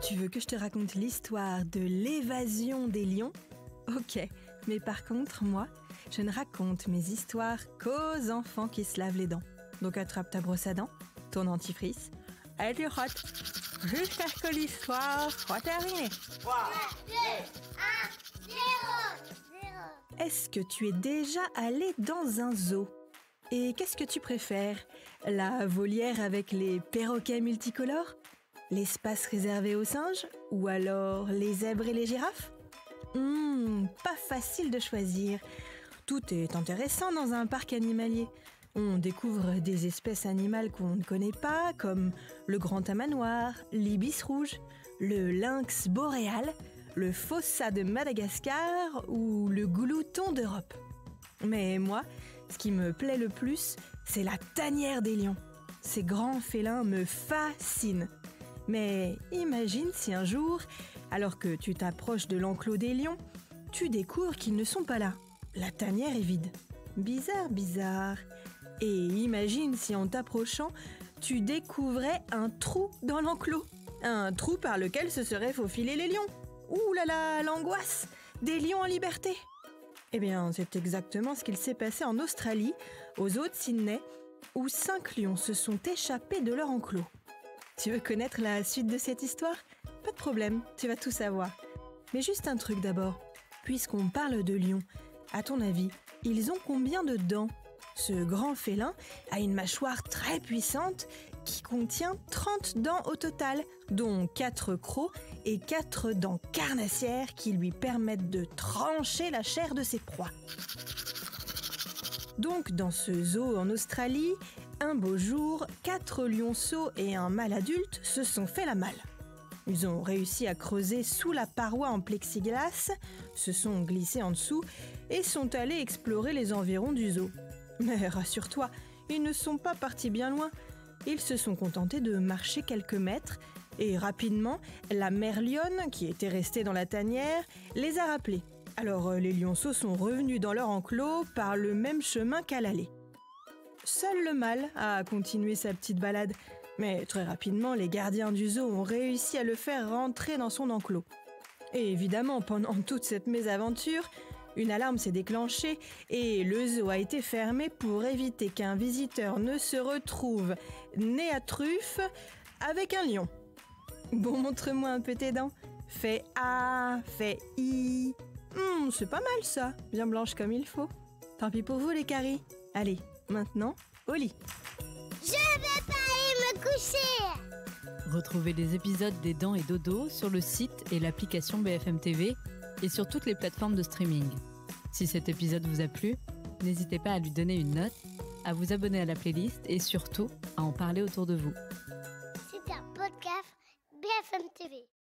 Tu veux que je te raconte l'histoire de l'évasion des lions ? Ok, mais par contre, moi, je ne raconte mes histoires qu'aux enfants qui se lavent les dents. Donc attrape ta brosse à dents, ton dentifrice, et tu frottes, jusqu'à ce que l'histoire soit terminée. 3, 2, 1, 0. Est-ce que tu es déjà allé dans un zoo ? Et qu'est-ce que tu préfères ? La volière avec les perroquets multicolores ? L'espace réservé aux singes ? Ou alors les zèbres et les girafes ? Pas facile de choisir. Tout est intéressant dans un parc animalier. On découvre des espèces animales qu'on ne connaît pas, comme le grand tamanoir, l'ibis rouge, le lynx boréal, le fossa de Madagascar ou le glouton d'Europe. Mais moi, ce qui me plaît le plus, c'est la tanière des lions. Ces grands félins me fascinent. Mais imagine si un jour, alors que tu t'approches de l'enclos des lions, tu découvres qu'ils ne sont pas là. La tanière est vide. Bizarre. Et imagine si en t'approchant, tu découvrais un trou dans l'enclos. Un trou par lequel se seraient faufilés les lions. Ouh là là, l'angoisse! Des lions en liberté! Eh bien, c'est exactement ce qu'il s'est passé en Australie, aux zoo de Sydney, où 5 lions se sont échappés de leur enclos. Tu veux connaître la suite de cette histoire ? Pas de problème, tu vas tout savoir. Mais juste un truc d'abord. Puisqu'on parle de lions, à ton avis, ils ont combien de dents ? Ce grand félin a une mâchoire très puissante qui contient 30 dents au total, dont 4 crocs et 4 dents carnassières qui lui permettent de trancher la chair de ses proies. Donc, dans ce zoo en Australie, un beau jour, 4 lionceaux et un mâle adulte se sont fait la malle. Ils ont réussi à creuser sous la paroi en plexiglas, se sont glissés en dessous et sont allés explorer les environs du zoo. Mais rassure-toi, ils ne sont pas partis bien loin. Ils se sont contentés de marcher quelques mètres et rapidement, la mère lionne, qui était restée dans la tanière, les a rappelés. Alors les lionceaux sont revenus dans leur enclos par le même chemin qu'à l'aller. Seul le mâle a continué sa petite balade, mais très rapidement, les gardiens du zoo ont réussi à le faire rentrer dans son enclos. Et évidemment, pendant toute cette mésaventure, une alarme s'est déclenchée et le zoo a été fermé pour éviter qu'un visiteur ne se retrouve nez à truffe avec un lion. Bon, montre-moi un peu tes dents. Fais A, fais I. C'est pas mal ça, bien blanche comme il faut. Tant pis pour vous les caries. Allez, maintenant, au lit. Je vais pas aller me coucher. Retrouvez les épisodes des Dents et Dodo sur le site et l'application BFM TV et sur toutes les plateformes de streaming. Si cet épisode vous a plu, n'hésitez pas à lui donner une note, à vous abonner à la playlist et surtout à en parler autour de vous.